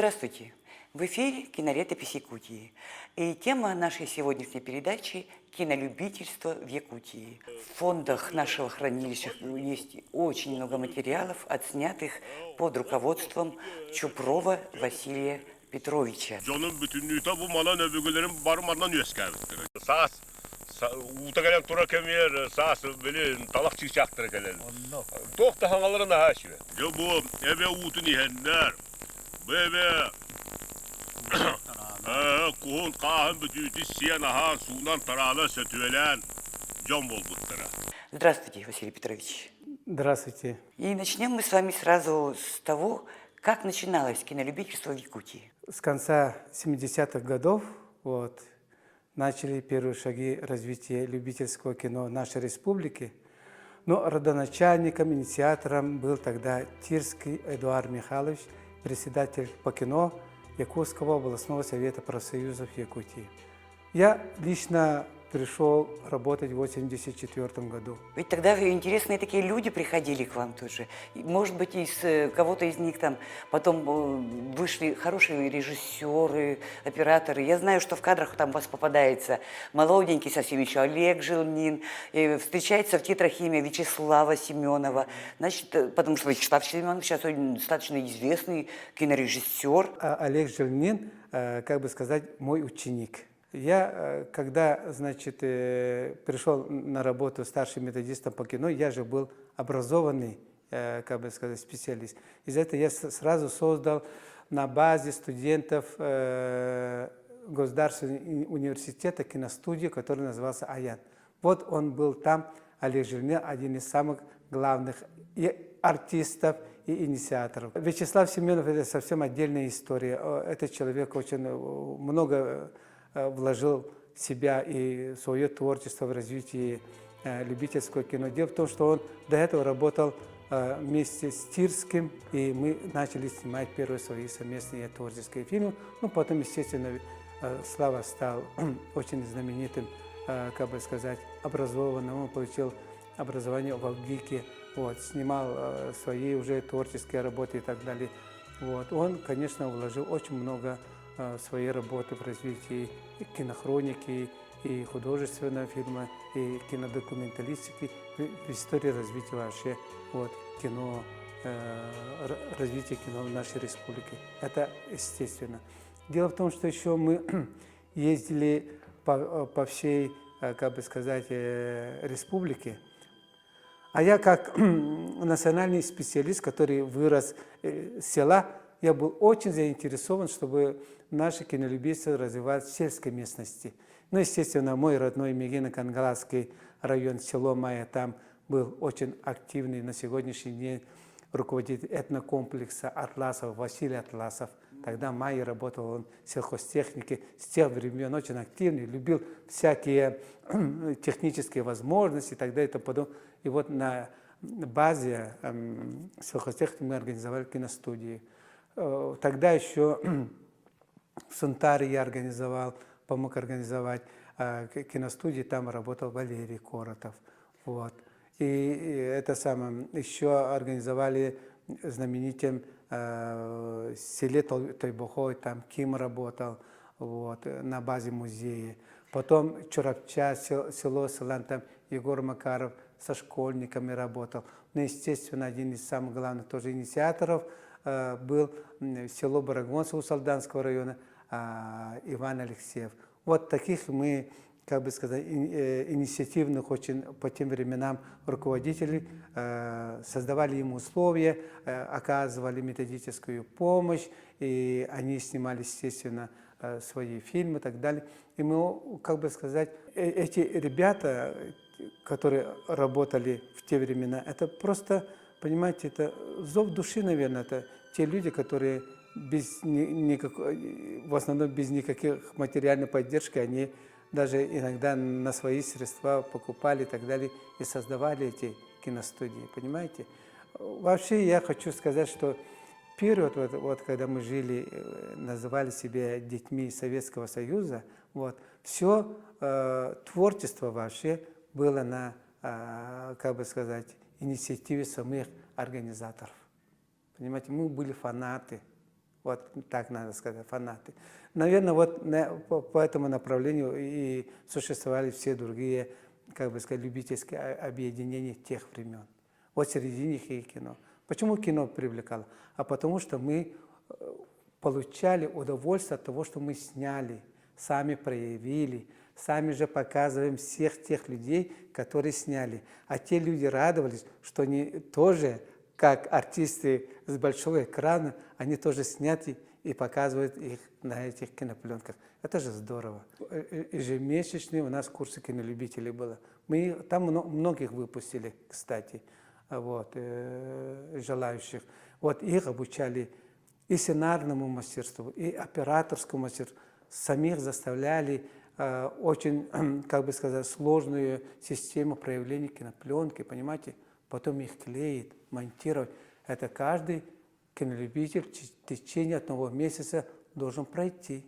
Здравствуйте! В эфире «Кинолетопись Якутии». И тема нашей сегодняшней передачи – кинолюбительство в Якутии. В фондах нашего хранилища есть очень много материалов, отснятых под руководством Чупрова Василия Петровича. Kuhun kahın bütütü siyan aha sunan tarala sötüvelen can bol buttara. Здравствуйте, Василий Петрович. Здравствуйте. И начнем мы с вами сразу с того, как начиналось кинолюбительство в Якутии. С конца 70-х годов начали первые шаги развития любительского кино нашей республики. Но родоначальником, инициатором был тогда Тирский Эдуард Михайлович, председатель по кино Якутского областного совета профсоюзов Якутии. Я лично пришел работать в 1984 году. Ведь тогда интересные такие люди приходили к вам тоже. Может быть, из кого-то из них там потом вышли хорошие режиссеры, операторы. Я знаю, что в кадрах там у вас попадается молоденький совсем еще Олег Жилнин, встречается в титрах имя Вячеслава Семенова. Значит, потому что Вячеслав Семенов сейчас достаточно известный кинорежиссер. Олег Жилнин, как бы сказать, мой ученик. Я, когда, пришел на работу старшим методистом по кино, я же был образованный, как бы сказать, специалист. Из-за этого я сразу создал на базе студентов Государственного университета киностудию, который назывался «Аян». Вот он был там, Олег Жилнин, один из самых главных и артистов, и инициаторов. Вячеслав Семенов – это совсем отдельная история. Этот человек очень много вложил себя и свое творчество в развитие любительского кино. Дело в том, что он до этого работал вместе с Тирским, и мы начали снимать первые свои совместные творческие фильмы. Ну, потом, естественно, Слава стал очень знаменитым, как бы сказать, образованным. Он получил образование в ВГИКе, снимал свои уже творческие работы и так далее. Он, конечно, вложил очень много своей работы в развитии и кинохроники, и художественного фильма, и кинодокументалистики, в истории развития вообще кино, развития кино в нашей республике. Это естественно. Дело в том, что еще мы ездили по всей, как бы сказать, республике. А я как национальный специалист, который вырос с села, я был очень заинтересован, чтобы наше кинолюбительство развивалось в сельской местности. Ну, естественно, мой родной Мегино-Кангаласский район, село Майя, там был очень активный на сегодняшний день руководитель этнокомплекса Атласов, Василий Атласов. Тогда в Майе работал он в сельхозтехнике, с тех времен очень активный, любил всякие технические возможности и так далее и тому подобное. И вот на базе сельхозтехники мы организовали киностудии. Тогда еще в Сунтаре я помог организовать киностудии, там работал Валерий Коротов. И это самое, еще организовали знаменитым селе Тойбохой, там Ким работал на базе музея. Потом Чурапча, село Селан, там Егор Макаров со школьниками работал. Ну, естественно, один из самых главных тоже инициаторов был село Барагонцево Салданского района Иван Алексеев. Вот таких мы, как бы сказать, инициативных очень по тем временам руководителей, создавали им условия, оказывали методическую помощь, и они снимали, естественно, свои фильмы и так далее. И мы, как бы сказать, эти ребята, которые работали в те времена, это просто, понимаете, это зов души, наверное, это те люди, которые в основном без никаких материальной поддержки, они даже иногда на свои средства покупали и так далее, и создавали эти киностудии, понимаете? Вообще я хочу сказать, что период, когда мы жили, называли себя детьми Советского Союза, все творчество вообще было на, как бы сказать, инициативе самих организаторов. Понимаете, мы были фанаты. Вот так надо сказать, фанаты. Наверное, вот по этому направлению и существовали все другие, как бы сказать, любительские объединения тех времен. Вот среди них и кино. Почему кино привлекало? А потому что мы получали удовольствие от того, что мы сняли, сами проявили, сами же показываем всех тех людей, которые сняли. А те люди радовались, что они тоже, как артисты с большого экрана, они тоже сняты и показывают их на этих кинопленках. Это же здорово. Ежемесячные у нас курсы кинолюбителей было. Мы там многих выпустили, кстати, вот, желающих. Вот их обучали и сценарному мастерству, и операторскому мастерству. Самих заставляли очень, как бы сказать, сложную систему проявления кинопленки, понимаете? Потом их клеить, монтировать. Это каждый кинолюбитель в течение одного месяца должен пройти.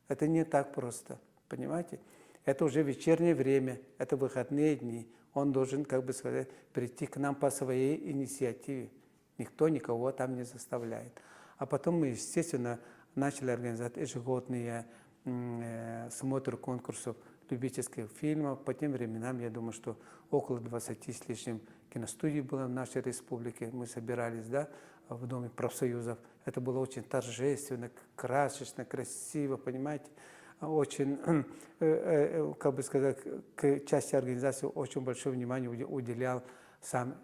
Это не так просто, понимаете? Это уже вечернее время, это выходные дни. Он должен, как бы сказать, прийти к нам по своей инициативе. Никто никого там не заставляет. А потом мы, естественно, начали организовать ежегодные смотры конкурсов любительских фильмов. По тем временам, я думаю, что около 20 с лишним киностудий было в нашей республике. Мы собирались, да, в Доме профсоюзов. Это было очень торжественно, красочно, красиво, понимаете. Очень, как бы сказать, к части организации очень большое внимание уделял сам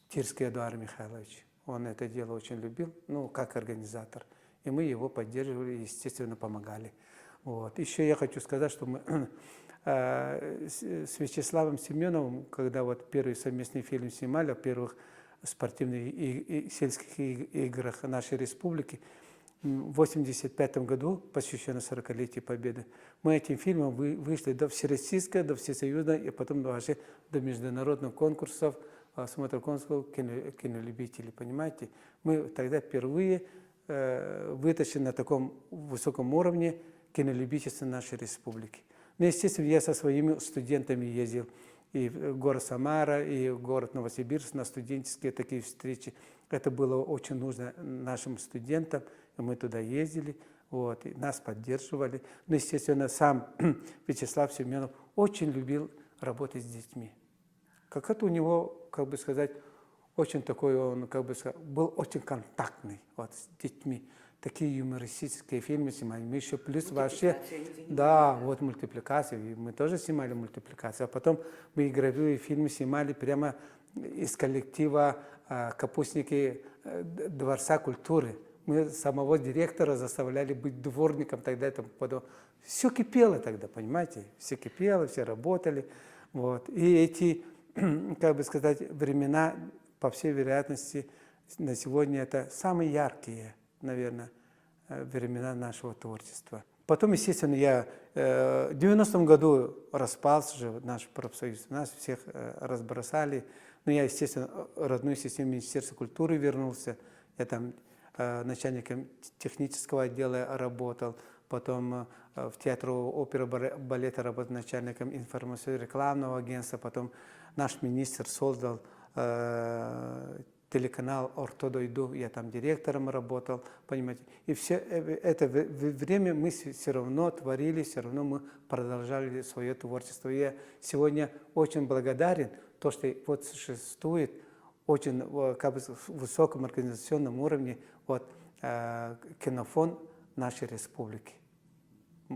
Тирский Эдуард Михайлович. Он это дело очень любил, ну, как организатор. И мы его поддерживали и, естественно, помогали. Вот. Еще я хочу сказать, что мы с Вячеславом Семеновым, когда вот первый совместный фильм снимали о первых спортивных и сельских играх нашей республики, в 1985 году, посвященном 40-летию Победы, мы этим фильмом вышли до всероссийского, до всесоюзного и потом даже до международных конкурсов, смотров конкурсов кинолюбителей, понимаете? Мы тогда впервые вытащили на таком высоком уровне кинолюбительство нашей республики. Ну, естественно, я со своими студентами ездил и в город Самара, и в город Новосибирск на студенческие такие встречи. Это было очень нужно нашим студентам, и мы туда ездили, вот, и нас поддерживали. Ну, естественно, сам Вячеслав Семенов очень любил работать с детьми. Как это у него, как бы сказать, очень такой, он, как бы сказать, был очень контактный вот, с детьми. Такие юмористические фильмы снимали. Мы еще плюс вообще... Да, вот мультипликацию. Мы тоже снимали мультипликацию. А потом мы игровые фильмы снимали прямо из коллектива «Капустники Дворца культуры». Мы самого директора заставляли быть дворником тогда. Это потом... Все кипело тогда, понимаете? Все кипело, все работали. Вот. И эти, как бы сказать, времена, по всей вероятности, на сегодня это самые яркие, наверное, времена нашего творчества. Потом, естественно, я в 90-м году распался же наш профсоюз, нас всех разбросали. Но я, естественно, в родную систему Министерства культуры вернулся. Я там начальником технического отдела работал, потом в театре оперы балета работал начальником информационно-рекламного агентства, потом наш министр создал телеканал «Ортодойду», я там директором работал, понимаете. И все это время мы все равно творили, все равно мы продолжали свое творчество. И я сегодня очень благодарен, то, что вот существует очень как бы, высоком организационном уровне вот, кинофонд нашей республики.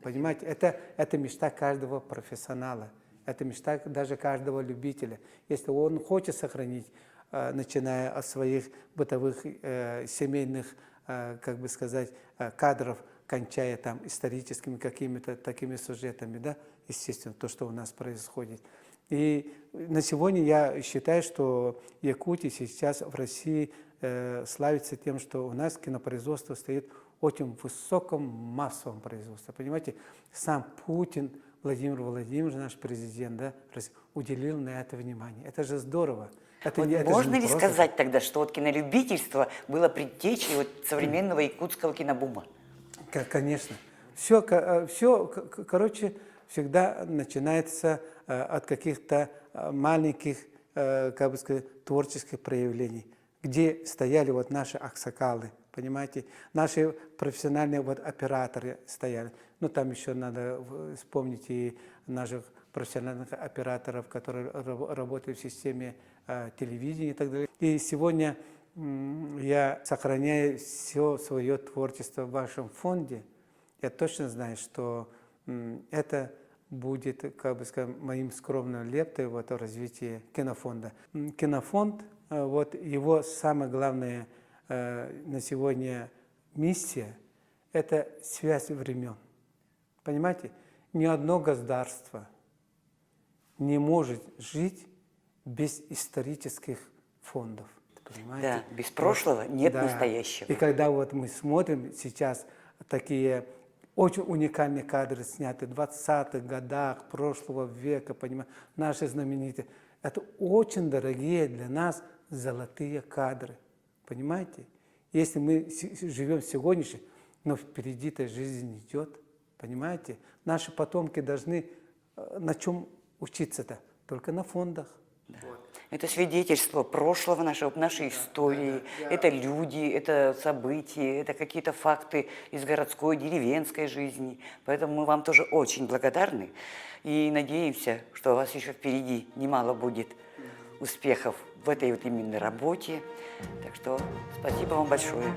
Понимаете, это мечта каждого профессионала, это мечта даже каждого любителя. Если он хочет сохранить, начиная от своих бытовых, семейных, как бы сказать, кадров, кончая там историческими какими-то такими сюжетами, да, естественно, то, что у нас происходит. И на сегодня я считаю, что Якутия сейчас в России славится тем, что у нас кинопроизводство стоит в очень высоком массовом производстве. Понимаете, сам Путин, Владимир Владимирович, наш президент, да, уделил на это внимание. Это же здорово. Это, Вот это можно ли просто... сказать тогда, что вот кинолюбительство было предтечей вот современного якутского кинобума? Конечно. Все, короче, всегда начинается от каких-то маленьких, как бы сказать, творческих проявлений. где стояли вот наши аксакалы, понимаете, наши профессиональные вот операторы стояли. Ну, там еще надо вспомнить и наших профессиональных операторов, которые работают в системе телевидения и так далее. И сегодня я сохраняю все свое творчество в вашем фонде. Я точно знаю, что это будет, как бы сказать, моим скромным лептой в развитии кинофонда. Кинофонд, вот его самая главная на сегодня миссия – это связь времен. Понимаете, ни одно государство не может жить без исторических фондов. Понимаете? Да, без прошлого нет да. настоящего. И когда вот мы смотрим сейчас такие очень уникальные кадры, сняты в 20-х годах прошлого века, понимаете, наши знаменитые, это очень дорогие для нас золотые кадры, понимаете? Если мы живем сегодняшним, но впереди-то жизнь идет, понимаете? Наши потомки должны на чем учиться-то? Только на фондах. Да. Это свидетельство прошлого нашей истории, это люди, это события, это какие-то факты из городской, деревенской жизни. Поэтому мы вам тоже очень благодарны и надеемся, что у вас еще впереди немало будет успехов в этой вот именно работе. Так что спасибо вам большое.